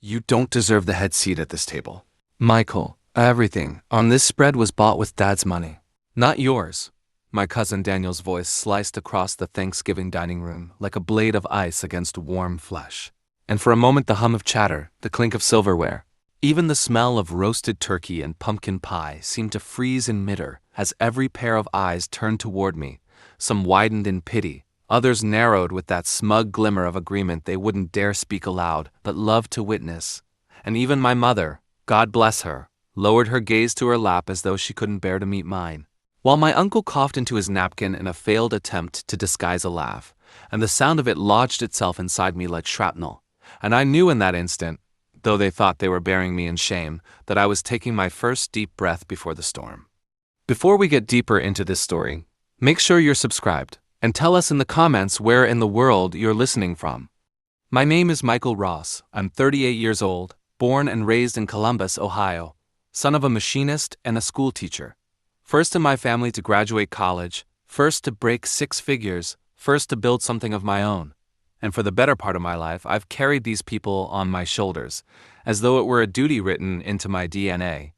You don't deserve the head seat at this table. Michael, everything on this spread was bought with Dad's money. Not yours. My cousin Daniel's voice sliced across the Thanksgiving dining room like a blade of ice against warm flesh. And for a moment the hum of chatter, the clink of silverware, even the smell of roasted turkey and pumpkin pie seemed to freeze in midair as every pair of eyes turned toward me. Some widened in pity, others narrowed with that smug glimmer of agreement they wouldn't dare speak aloud but loved to witness. And even my mother, God bless her, lowered her gaze to her lap as though she couldn't bear to meet mine. While my uncle coughed into his napkin in a failed attempt to disguise a laugh, and the sound of it lodged itself inside me like shrapnel, and I knew in that instant, though they thought they were burying me in shame, that I was taking my first deep breath before the storm. Before we get deeper into this story, make sure you're subscribed, and tell us in the comments where in the world you're listening from. My name is Michael Ross. I'm 38 years old, born and raised in Columbus, Ohio, son of a machinist and a school teacher. First in my family to graduate college, first to break six figures, first to build something of my own. And for the better part of my life, I've carried these people on my shoulders, as though it were a duty written into my DNA.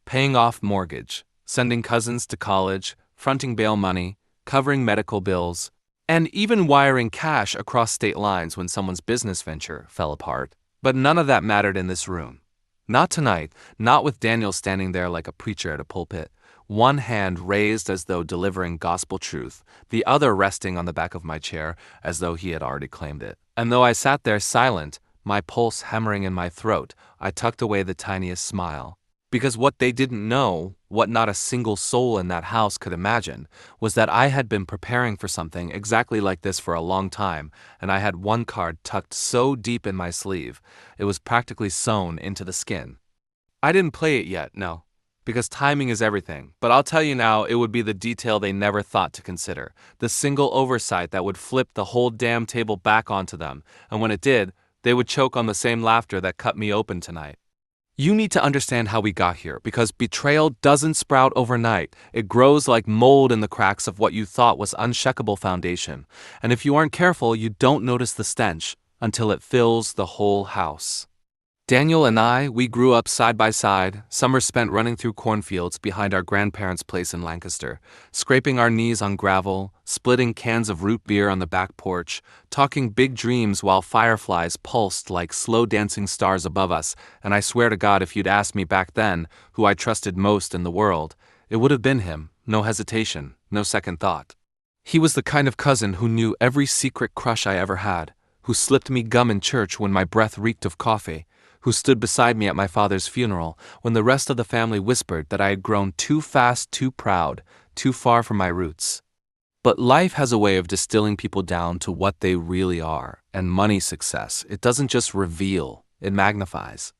Paying off mortgage, sending cousins to college, fronting bail money, covering medical bills, and even wiring cash across state lines when someone's business venture fell apart. But none of that mattered in this room. Not tonight, not with Daniel standing there like a preacher at a pulpit, one hand raised as though delivering gospel truth, the other resting on the back of my chair as though he had already claimed it. And though I sat there silent, my pulse hammering in my throat, I tucked away the tiniest smile. Because what they didn't know, what not a single soul in that house could imagine, was that I had been preparing for something exactly like this for a long time, and I had one card tucked so deep in my sleeve, it was practically sewn into the skin. I didn't play it yet, no. Because timing is everything, but I'll tell you now, it would be the detail they never thought to consider, the single oversight that would flip the whole damn table back onto them, and when it did, they would choke on the same laughter that cut me open tonight. You need to understand how we got here, because betrayal doesn't sprout overnight. It grows like mold in the cracks of what you thought was unshakable foundation, and if you aren't careful, you don't notice the stench until it fills the whole house. Daniel and I, we grew up side by side, summers spent running through cornfields behind our grandparents' place in Lancaster, scraping our knees on gravel, splitting cans of root beer on the back porch, talking big dreams while fireflies pulsed like slow-dancing stars above us, and I swear to God if you'd asked me back then who I trusted most in the world, it would have been him, no hesitation, no second thought. He was the kind of cousin who knew every secret crush I ever had, who slipped me gum in church when my breath reeked of coffee, who stood beside me at my father's funeral when the rest of the family whispered that I had grown too fast, too proud, too far from my roots. But life has a way of distilling people down to what they really are, and money success, it doesn't just reveal, it magnifies.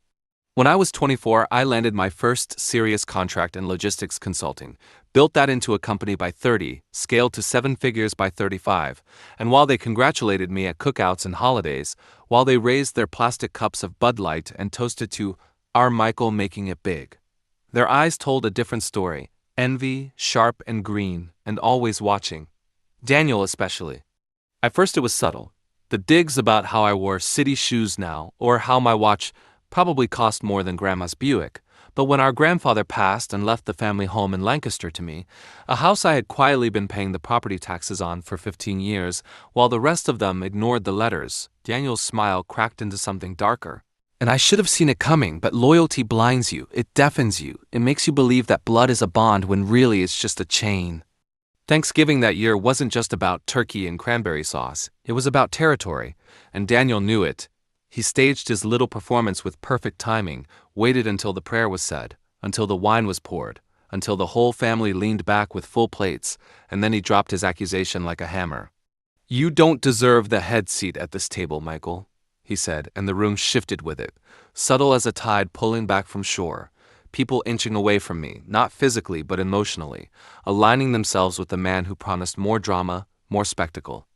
When I was 24, I landed my first serious contract in logistics consulting, built that into a company by 30, scaled to 7 figures by 35, and while they congratulated me at cookouts and holidays, while they raised their plastic cups of Bud Light and toasted to our Michael making it big, their eyes told a different story, envy, sharp and green, and always watching. Daniel especially. At first it was subtle, the digs about how I wore city shoes now, or how my watch probably cost more than Grandma's Buick, but when our grandfather passed and left the family home in Lancaster to me, a house I had quietly been paying the property taxes on for 15 years, while the rest of them ignored the letters, Daniel's smile cracked into something darker. And I should have seen it coming, but loyalty blinds you, it deafens you, it makes you believe that blood is a bond when really it's just a chain. Thanksgiving that year wasn't just about turkey and cranberry sauce, it was about territory, and Daniel knew it. He staged his little performance with perfect timing, waited until the prayer was said, until the wine was poured, until the whole family leaned back with full plates, and then he dropped his accusation like a hammer. You don't deserve the head seat at this table, Michael, he said, and the room shifted with it, subtle as a tide pulling back from shore, people inching away from me, not physically but emotionally, aligning themselves with the man who promised more drama, more spectacle.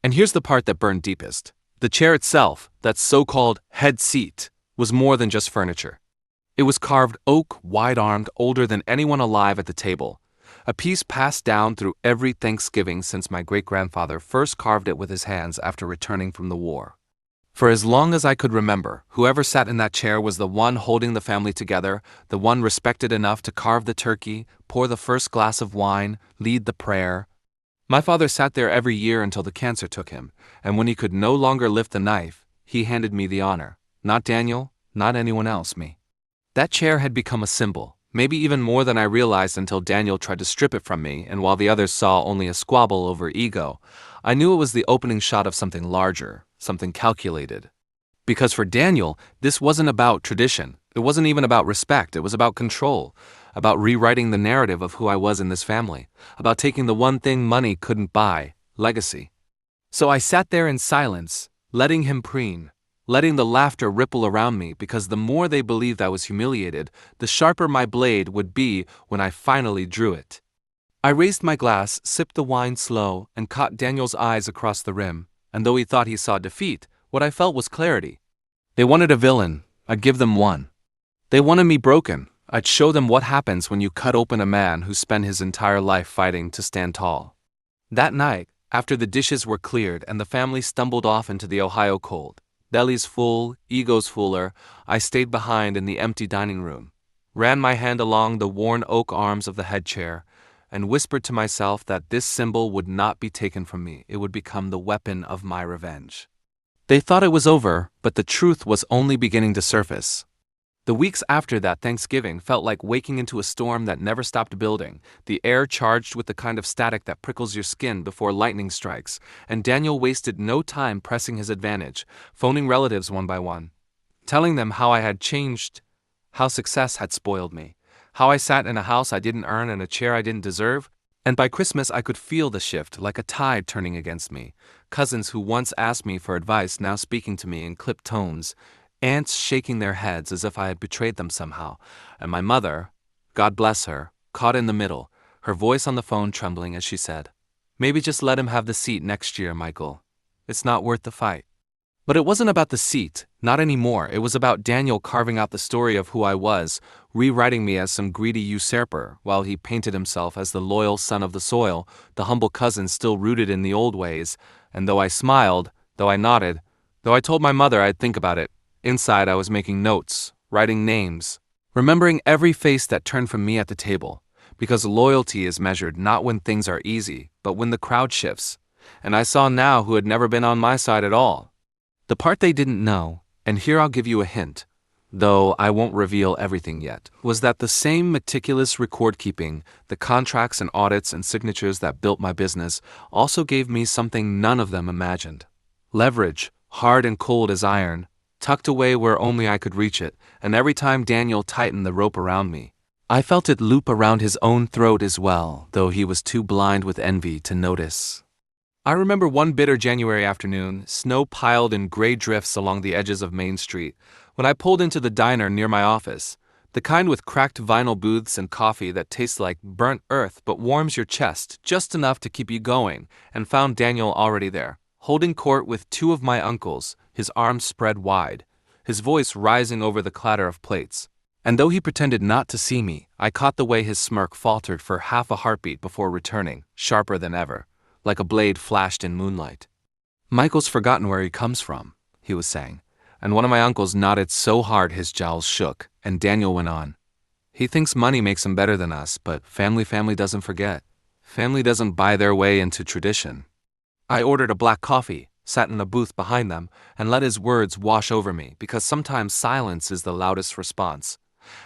And here's the part that burned deepest. The chair itself, that so-called head seat, was more than just furniture. It was carved oak, wide-armed, older than anyone alive at the table, a piece passed down through every Thanksgiving since my great-grandfather first carved it with his hands after returning from the war. For as long as I could remember, whoever sat in that chair was the one holding the family together, the one respected enough to carve the turkey, pour the first glass of wine, lead the prayer. My father sat there every year until the cancer took him, and when he could no longer lift the knife, he handed me the honor. Not Daniel, not anyone else, me. That chair had become a symbol, maybe even more than I realized until Daniel tried to strip it from me, and while the others saw only a squabble over ego, I knew it was the opening shot of something larger, something calculated. Because for Daniel, this wasn't about tradition, it wasn't even about respect, it was about control, about rewriting the narrative of who I was in this family, about taking the one thing money couldn't buy, legacy. So I sat there in silence, letting him preen, letting the laughter ripple around me, because the more they believed I was humiliated, the sharper my blade would be when I finally drew it. I raised my glass, sipped the wine slow, and caught Daniel's eyes across the rim, and though he thought he saw defeat, what I felt was clarity. They wanted a villain, I'd give them one. They wanted me broken, I'd show them what happens when you cut open a man who spent his entire life fighting to stand tall. That night, after the dishes were cleared and the family stumbled off into the Ohio cold, bellies full, egos fuller, I stayed behind in the empty dining room, ran my hand along the worn oak arms of the head chair, and whispered to myself that this symbol would not be taken from me, it would become the weapon of my revenge. They thought it was over, but the truth was only beginning to surface. The weeks after that Thanksgiving felt like waking into a storm that never stopped building, the air charged with the kind of static that prickles your skin before lightning strikes, and Daniel wasted no time pressing his advantage, phoning relatives one by one, telling them how I had changed, how success had spoiled me, how I sat in a house I didn't earn and a chair I didn't deserve, and by Christmas I could feel the shift like a tide turning against me, cousins who once asked me for advice now speaking to me in clipped tones, aunts shaking their heads as if I had betrayed them somehow, and my mother, God bless her, caught in the middle, her voice on the phone trembling as she said, "Maybe just let him have the seat next year, Michael. It's not worth the fight." But it wasn't about the seat, not anymore. It was about Daniel carving out the story of who I was, rewriting me as some greedy usurper, while he painted himself as the loyal son of the soil, the humble cousin still rooted in the old ways, and though I smiled, though I nodded, though I told my mother I'd think about it, inside I was making notes, writing names, remembering every face that turned from me at the table, because loyalty is measured not when things are easy, but when the crowd shifts, and I saw now who had never been on my side at all. The part they didn't know, and here I'll give you a hint, though I won't reveal everything yet, was that the same meticulous record-keeping, the contracts and audits and signatures that built my business, also gave me something none of them imagined. Leverage, hard and cold as iron, tucked away where only I could reach it, and every time Daniel tightened the rope around me, I felt it loop around his own throat as well, though he was too blind with envy to notice. I remember one bitter January afternoon, snow piled in gray drifts along the edges of Main Street, when I pulled into the diner near my office, the kind with cracked vinyl booths and coffee that tastes like burnt earth but warms your chest just enough to keep you going, and found Daniel already there, holding court with two of my uncles, his arms spread wide, his voice rising over the clatter of plates. And though he pretended not to see me, I caught the way his smirk faltered for half a heartbeat before returning, sharper than ever, like a blade flashed in moonlight. "Michael's forgotten where he comes from," he was saying, and one of my uncles nodded so hard his jowls shook, and Daniel went on. "He thinks money makes him better than us, but family doesn't forget. Family doesn't buy their way into tradition." I ordered a black coffee, sat in a booth behind them, and let his words wash over me, because sometimes silence is the loudest response.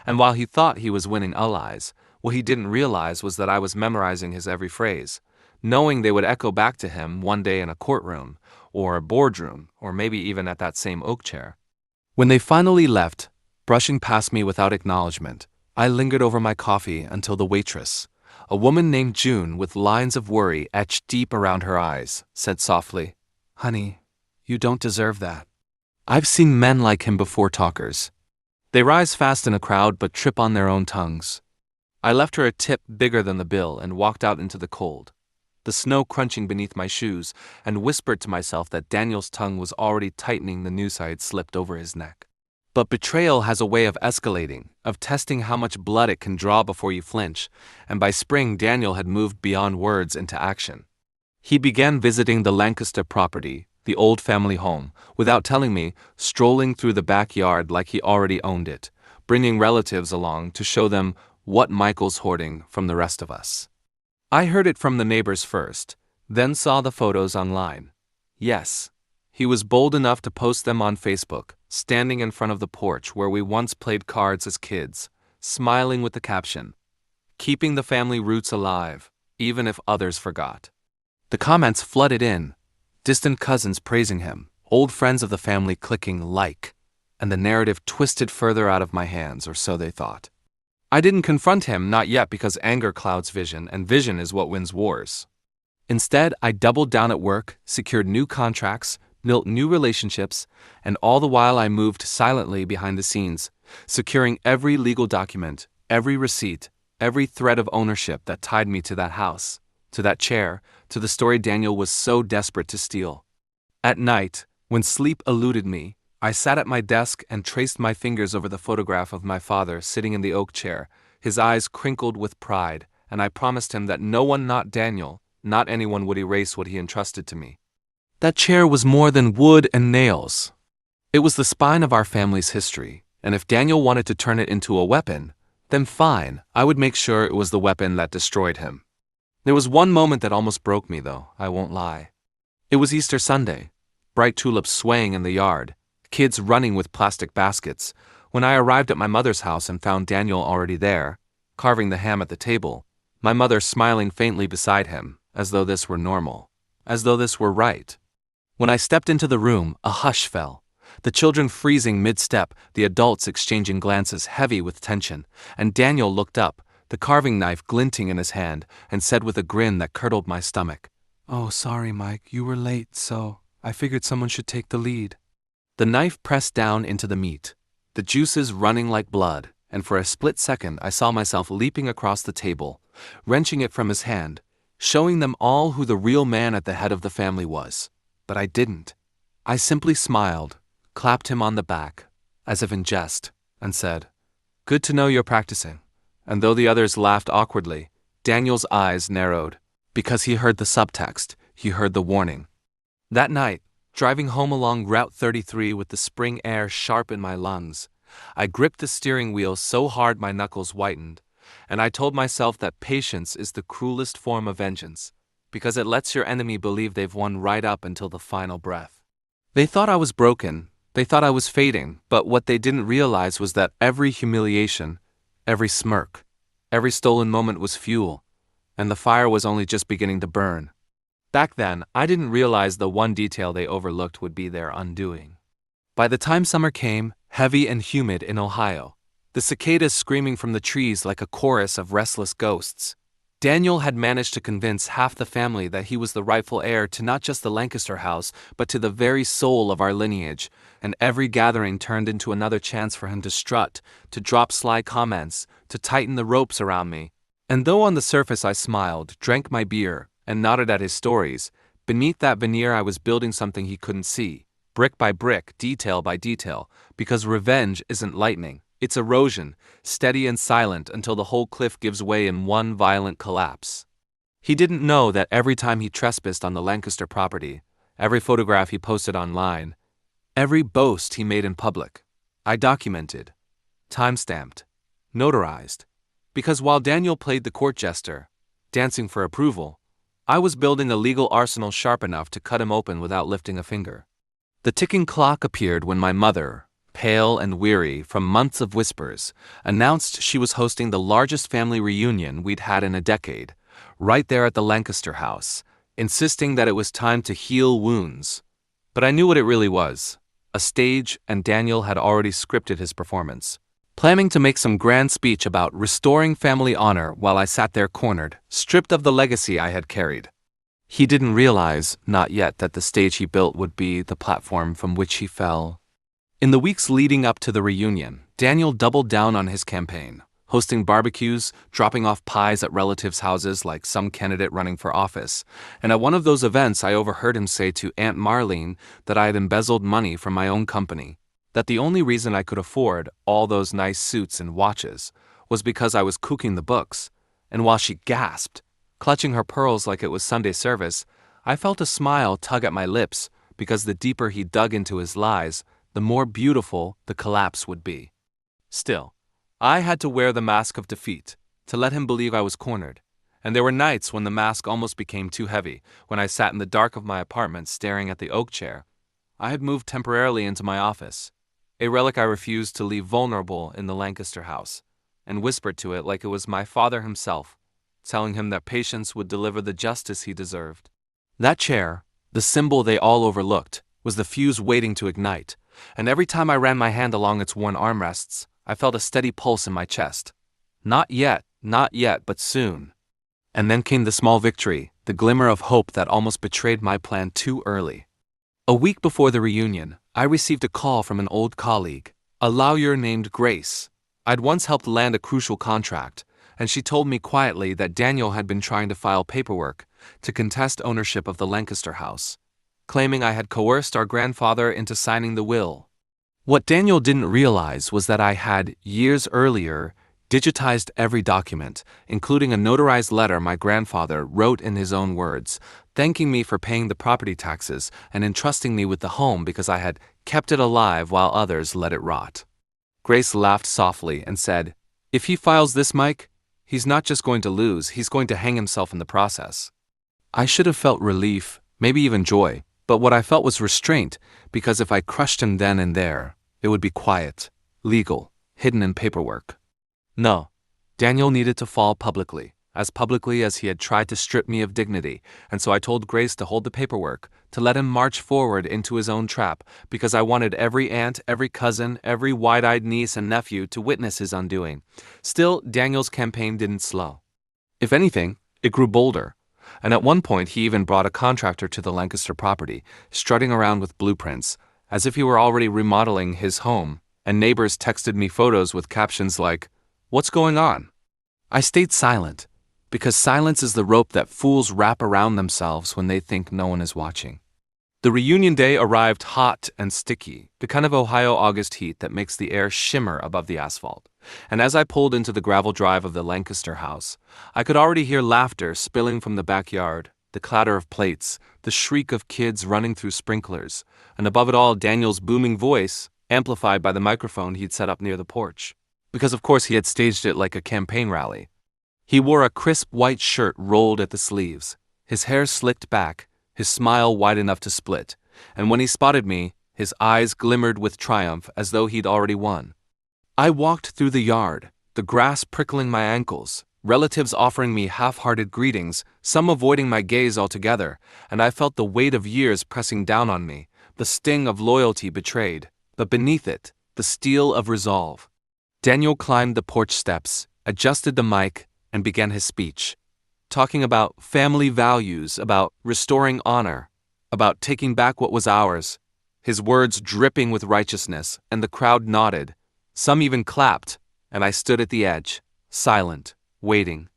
And while he thought he was winning allies, what he didn't realize was that I was memorizing his every phrase, knowing they would echo back to him one day in a courtroom, or a boardroom, or maybe even at that same oak chair. When they finally left, brushing past me without acknowledgement, I lingered over my coffee until the waitress, a woman named June with lines of worry etched deep around her eyes, said softly, "Honey, you don't deserve that. I've seen men like him before, talkers. They rise fast in a crowd but trip on their own tongues." I left her a tip bigger than the bill and walked out into the cold, the snow crunching beneath my shoes, and whispered to myself that Daniel's tongue was already tightening the noose I had slipped over his neck. But betrayal has a way of escalating, of testing how much blood it can draw before you flinch, and by spring Daniel had moved beyond words into action. He began visiting the Lancaster property, the old family home, without telling me, strolling through the backyard like he already owned it, bringing relatives along to show them what Michael's hoarding from the rest of us. I heard it from the neighbors first, then saw the photos online. Yes, he was bold enough to post them on Facebook, standing in front of the porch where we once played cards as kids, smiling with the caption, "Keeping the family roots alive, even if others forgot." The comments flooded in, distant cousins praising him, old friends of the family clicking like, and the narrative twisted further out of my hands, or so they thought. I didn't confront him, not yet, because anger clouds vision, and vision is what wins wars. Instead, I doubled down at work, secured new contracts, built new relationships, and all the while I moved silently behind the scenes, securing every legal document, every receipt, every thread of ownership that tied me to that house, to that chair, to the story Daniel was so desperate to steal. At night, when sleep eluded me, I sat at my desk and traced my fingers over the photograph of my father sitting in the oak chair, his eyes crinkled with pride, and I promised him that no one, not Daniel, not anyone, would erase what he entrusted to me. That chair was more than wood and nails. It was the spine of our family's history, and if Daniel wanted to turn it into a weapon, then fine, I would make sure it was the weapon that destroyed him. There was one moment that almost broke me, though, I won't lie. It was Easter Sunday, bright tulips swaying in the yard, kids running with plastic baskets, when I arrived at my mother's house and found Daniel already there, carving the ham at the table, my mother smiling faintly beside him, as though this were normal, as though this were right. When I stepped into the room, a hush fell, the children freezing mid-step, the adults exchanging glances heavy with tension, and Daniel looked up, the carving knife glinting in his hand, and said with a grin that curdled my stomach, "Oh, sorry, Mike, you were late, so I figured someone should take the lead." The knife pressed down into the meat, the juices running like blood, and for a split second I saw myself leaping across the table, wrenching it from his hand, showing them all who the real man at the head of the family was. But I didn't. I simply smiled, clapped him on the back, as if in jest, and said, "Good to know you're practicing." And though the others laughed awkwardly, Daniel's eyes narrowed, because he heard the subtext, he heard the warning. That night, driving home along Route 33 with the spring air sharp in my lungs, I gripped the steering wheel so hard my knuckles whitened, and I told myself that patience is the cruelest form of vengeance, because it lets your enemy believe they've won right up until the final breath. They thought I was broken, they thought I was fading, but what they didn't realize was that every humiliation, every smirk, every stolen moment was fuel, and the fire was only just beginning to burn. Back then, I didn't realize the one detail they overlooked would be their undoing. By the time summer came, heavy and humid in Ohio, the cicadas screaming from the trees like a chorus of restless ghosts, Daniel had managed to convince half the family that he was the rightful heir to not just the Lancaster house, but to the very soul of our lineage, and every gathering turned into another chance for him to strut, to drop sly comments, to tighten the ropes around me. And though on the surface I smiled, drank my beer, and nodded at his stories, beneath that veneer I was building something he couldn't see, brick by brick, detail by detail, because revenge isn't lightning, it's erosion, steady and silent until the whole cliff gives way in one violent collapse. He didn't know that every time he trespassed on the Lancaster property, every photograph he posted online, every boast he made in public, I documented, time-stamped, notarized, because while Daniel played the court jester, dancing for approval, I was building a legal arsenal sharp enough to cut him open without lifting a finger. The ticking clock appeared when my mother, pale and weary from months of whispers, announced she was hosting the largest family reunion we'd had in a decade, right there at the Lancaster house, insisting that it was time to heal wounds. But I knew what it really was, a stage, and Daniel had already scripted his performance, planning to make some grand speech about restoring family honor while I sat there cornered, stripped of the legacy I had carried. He didn't realize, not yet, that the stage he built would be the platform from which he fell. In the weeks leading up to the reunion, Daniel doubled down on his campaign, hosting barbecues, dropping off pies at relatives' houses like some candidate running for office, and at one of those events I overheard him say to Aunt Marlene that I had embezzled money from my own company, that the only reason I could afford all those nice suits and watches was because I was cooking the books, and while she gasped, clutching her pearls like it was Sunday service, I felt a smile tug at my lips, because the deeper he dug into his lies, the more beautiful the collapse would be. Still, I had to wear the mask of defeat, to let him believe I was cornered. And there were nights when the mask almost became too heavy, when I sat in the dark of my apartment staring at the oak chair. I had moved temporarily into my office, a relic I refused to leave vulnerable in the Lancaster house, and whispered to it like it was my father himself, telling him that patience would deliver the justice he deserved. That chair, the symbol they all overlooked, was the fuse waiting to ignite, and every time I ran my hand along its worn armrests, I felt a steady pulse in my chest. Not yet, but soon. And then came the small victory, the glimmer of hope that almost betrayed my plan too early. A week before the reunion, I received a call from an old colleague, a lawyer named Grace. I'd once helped land a crucial contract, and she told me quietly that Daniel had been trying to file paperwork to contest ownership of the Lancaster house, claiming I had coerced our grandfather into signing the will. What Daniel didn't realize was that I had, years earlier, digitized every document, including a notarized letter my grandfather wrote in his own words, thanking me for paying the property taxes and entrusting me with the home because I had kept it alive while others let it rot. Grace laughed softly and said, "If he files this, Mike, he's not just going to lose, he's going to hang himself in the process." I should have felt relief, maybe even joy, but what I felt was restraint, because if I crushed him then and there, it would be quiet, legal, hidden in paperwork. No, Daniel needed to fall publicly as he had tried to strip me of dignity, and so I told Grace to hold the paperwork, to let him march forward into his own trap, because I wanted every aunt, every cousin, every wide-eyed niece and nephew to witness his undoing. Still, Daniel's campaign didn't slow. If anything, it grew bolder, and at one point he even brought a contractor to the Lancaster property, strutting around with blueprints, as if he were already remodeling his home, and neighbors texted me photos with captions like, "What's going on?" I stayed silent, because silence is the rope that fools wrap around themselves when they think no one is watching. The reunion day arrived hot and sticky, the kind of Ohio August heat that makes the air shimmer above the asphalt. And as I pulled into the gravel drive of the Lancaster house, I could already hear laughter spilling from the backyard, the clatter of plates, the shriek of kids running through sprinklers, and above it all Daniel's booming voice, amplified by the microphone he'd set up near the porch. Because of course he had staged it like a campaign rally. He wore a crisp white shirt rolled at the sleeves, his hair slicked back, his smile wide enough to split, and when he spotted me, his eyes glimmered with triumph as though he'd already won. I walked through the yard, the grass prickling my ankles, relatives offering me half-hearted greetings, some avoiding my gaze altogether, and I felt the weight of years pressing down on me, the sting of loyalty betrayed, but beneath it, the steel of resolve. Daniel climbed the porch steps, adjusted the mic, and began his speech, talking about family values, about restoring honor, about taking back what was ours, his words dripping with righteousness, and the crowd nodded. Some even clapped, and I stood at the edge, silent, waiting.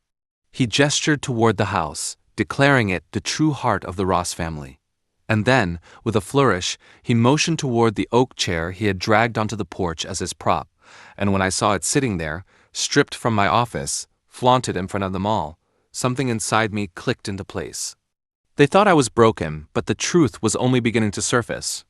He gestured toward the house, declaring it the true heart of the Ross family. And then, with a flourish, he motioned toward the oak chair he had dragged onto the porch as his prop, and when I saw it sitting there, stripped from my office, flaunted in front of them all, something inside me clicked into place. They thought I was broken, but the truth was only beginning to surface.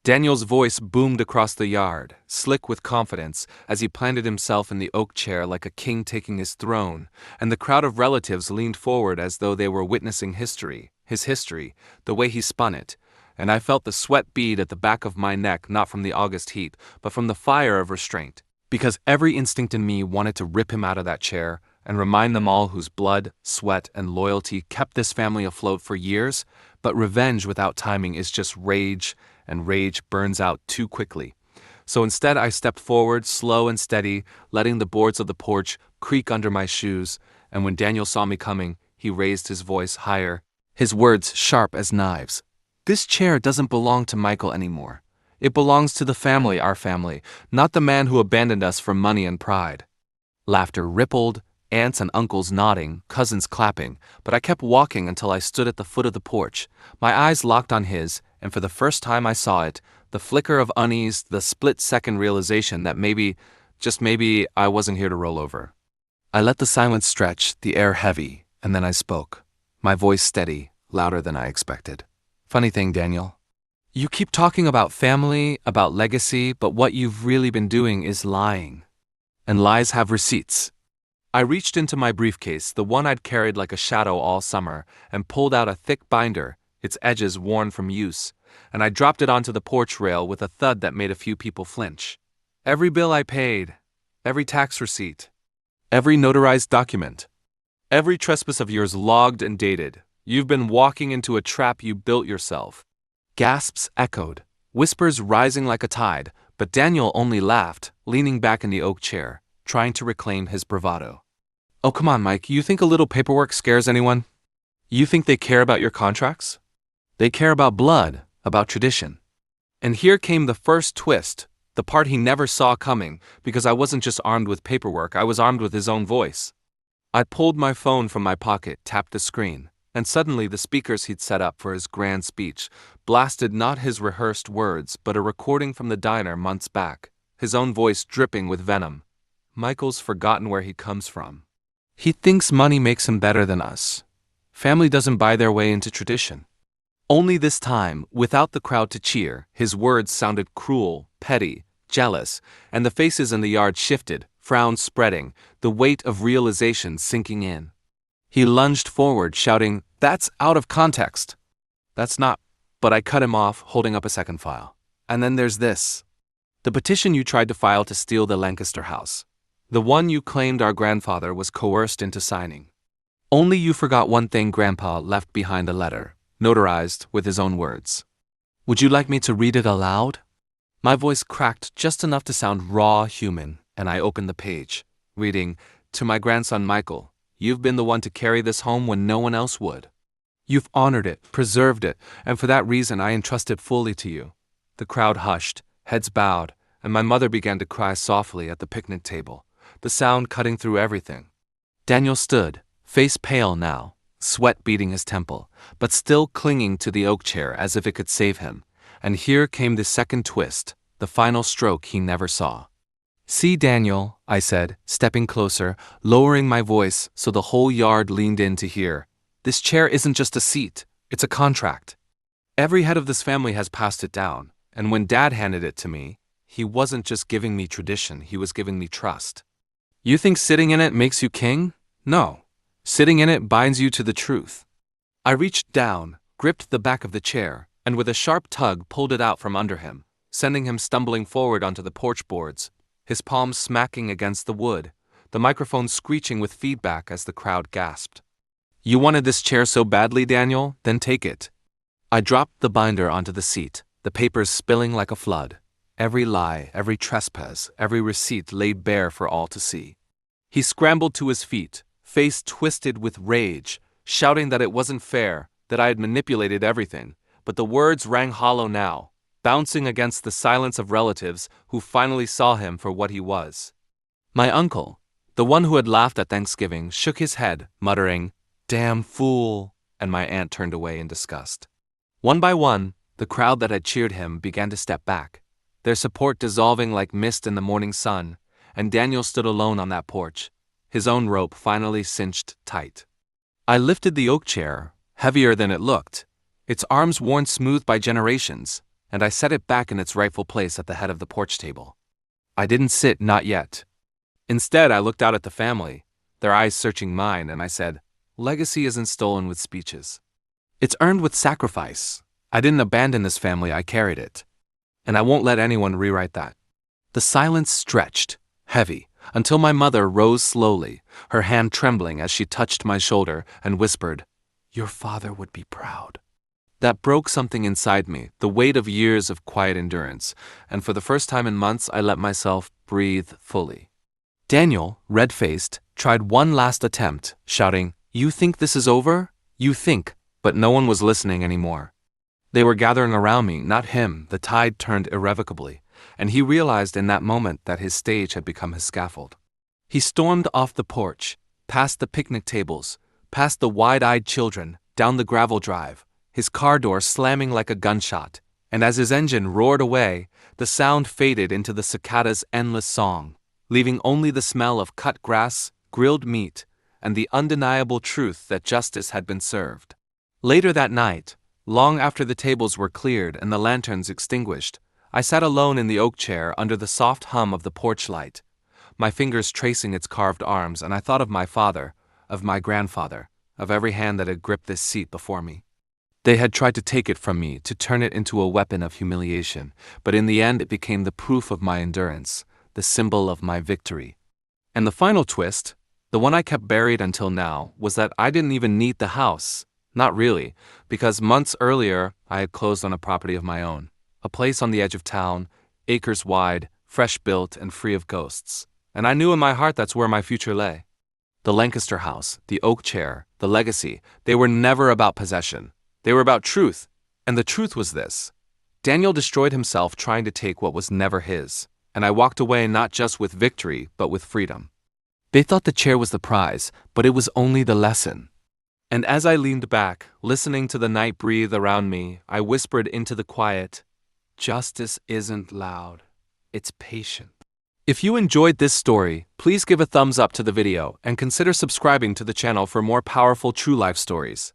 Daniel's voice boomed across the yard, slick with confidence, as he planted himself in the oak chair like a king taking his throne, and the crowd of relatives leaned forward as though they were witnessing history, his history, the way he spun it, and I felt the sweat bead at the back of my neck not from the August heat, but from the fire of restraint, because every instinct in me wanted to rip him out of that chair, and remind them all whose blood, sweat, and loyalty kept this family afloat for years, but revenge without timing is just rage, and rage burns out too quickly. So instead I stepped forward, slow and steady, letting the boards of the porch creak under my shoes, and when Daniel saw me coming, he raised his voice higher, his words sharp as knives. "This chair doesn't belong to Michael anymore. It belongs to the family, our family, not the man who abandoned us for money and pride." Laughter rippled, aunts and uncles nodding, cousins clapping, but I kept walking until I stood at the foot of the porch, my eyes locked on his, and for the first time I saw it, the flicker of unease, the split-second realization that maybe, just maybe, I wasn't here to roll over. I let the silence stretch, the air heavy, and then I spoke, my voice steady, louder than I expected. "Funny thing, Daniel. You keep talking about family, about legacy, but what you've really been doing is lying. And lies have receipts. I reached into my briefcase, the one I'd carried like a shadow all summer, and pulled out a thick binder, its edges worn from use, and I dropped it onto the porch rail with a thud that made a few people flinch. Every bill I paid, every tax receipt, every notarized document, every trespass of yours logged and dated. You've been walking into a trap you built yourself. Gasps echoed, whispers rising like a tide, but Daniel only laughed, leaning back in the oak chair, trying to reclaim his bravado. Oh, come on, Mike, you think a little paperwork scares anyone? You think they care about your contracts? They care about blood, about tradition. And here came the first twist, the part he never saw coming, because I wasn't just armed with paperwork, I was armed with his own voice. I pulled my phone from my pocket, tapped the screen, and suddenly the speakers he'd set up for his grand speech blasted not his rehearsed words, but a recording from the diner months back, his own voice dripping with venom. Michael's forgotten where he comes from. He thinks money makes him better than us. Family doesn't buy their way into tradition. Only this time, without the crowd to cheer, his words sounded cruel, petty, jealous, and the faces in the yard shifted, frowns spreading, the weight of realization sinking in. He lunged forward, shouting, "That's out of context." "That's not," but I cut him off, holding up a second file. "And then there's this. The petition you tried to file to steal the Lancaster house. The one you claimed our grandfather was coerced into signing. Only you forgot one thing Grandpa left behind a letter, notarized with his own words. Would you like me to read it aloud?" My voice cracked just enough to sound raw human, and I opened the page, reading, "To my grandson Michael, you've been the one to carry this home when no one else would. You've honored it, preserved it, and for that reason I entrust it fully to you." The crowd hushed, heads bowed, and my mother began to cry softly at the picnic table, the sound cutting through everything. Daniel stood, face pale now, sweat beading his temple, but still clinging to the oak chair as if it could save him. And here came the second twist, the final stroke he never saw. "See, Daniel," I said, stepping closer, lowering my voice so the whole yard leaned in to hear. "This chair isn't just a seat, it's a contract. Every head of this family has passed it down, and when Dad handed it to me, he wasn't just giving me tradition, he was giving me trust. You think sitting in it makes you king? No. Sitting in it binds you to the truth." I reached down, gripped the back of the chair, and with a sharp tug pulled it out from under him, sending him stumbling forward onto the porch boards, his palms smacking against the wood, the microphone screeching with feedback as the crowd gasped. "You wanted this chair so badly, Daniel? Then take it." I dropped the binder onto the seat, the papers spilling like a flood. Every lie, every trespass, every receipt laid bare for all to see. He scrambled to his feet, face twisted with rage, shouting that it wasn't fair, that I had manipulated everything, but the words rang hollow now, bouncing against the silence of relatives who finally saw him for what he was. My uncle, the one who had laughed at Thanksgiving, shook his head, muttering, "Damn fool," and my aunt turned away in disgust. One by one, the crowd that had cheered him began to step back, their support dissolving like mist in the morning sun, and Daniel stood alone on that porch, his own rope finally cinched tight. I lifted the oak chair, heavier than it looked, its arms worn smooth by generations, and I set it back in its rightful place at the head of the porch table. I didn't sit, not yet. Instead, I looked out at the family, their eyes searching mine, and I said, "Legacy isn't stolen with speeches. It's earned with sacrifice. I didn't abandon this family, I carried it. And I won't let anyone rewrite that." The silence stretched, heavy, until my mother rose slowly, her hand trembling as she touched my shoulder and whispered, "Your father would be proud." That broke something inside me, the weight of years of quiet endurance, and for the first time in months I let myself breathe fully. Daniel, red-faced, tried one last attempt, shouting, "You think this is over? You think," but no one was listening anymore. They were gathering around me, not him. The tide turned irrevocably, and he realized in that moment that his stage had become his scaffold. He stormed off the porch, past the picnic tables, past the wide-eyed children, down the gravel drive, his car door slamming like a gunshot, and as his engine roared away, the sound faded into the cicada's endless song, leaving only the smell of cut grass, grilled meat, and the undeniable truth that justice had been served. Later that night, Long after the tables were cleared and the lanterns extinguished, I sat alone in the oak chair under the soft hum of the porch light, my fingers tracing its carved arms, and I thought of my father, of my grandfather, of every hand that had gripped this seat before me. They had tried to take it from me, to turn it into a weapon of humiliation, but in the end it became the proof of my endurance, the symbol of my victory. And the final twist, the one I kept buried until now, was that I didn't even need the house. Not really, because months earlier I had closed on a property of my own, a place on the edge of town, acres wide, fresh built, and free of ghosts. And I knew in my heart that's where my future lay. The Lancaster house, the oak chair, the legacy, they were never about possession. They were about truth, and the truth was this. Daniel destroyed himself trying to take what was never his, and I walked away not just with victory, but with freedom. They thought the chair was the prize, but it was only the lesson. And as I leaned back, listening to the night breathe around me, I whispered into the quiet, "Justice isn't loud, it's patient." If you enjoyed this story, please give a thumbs up to the video and consider subscribing to the channel for more powerful true life stories.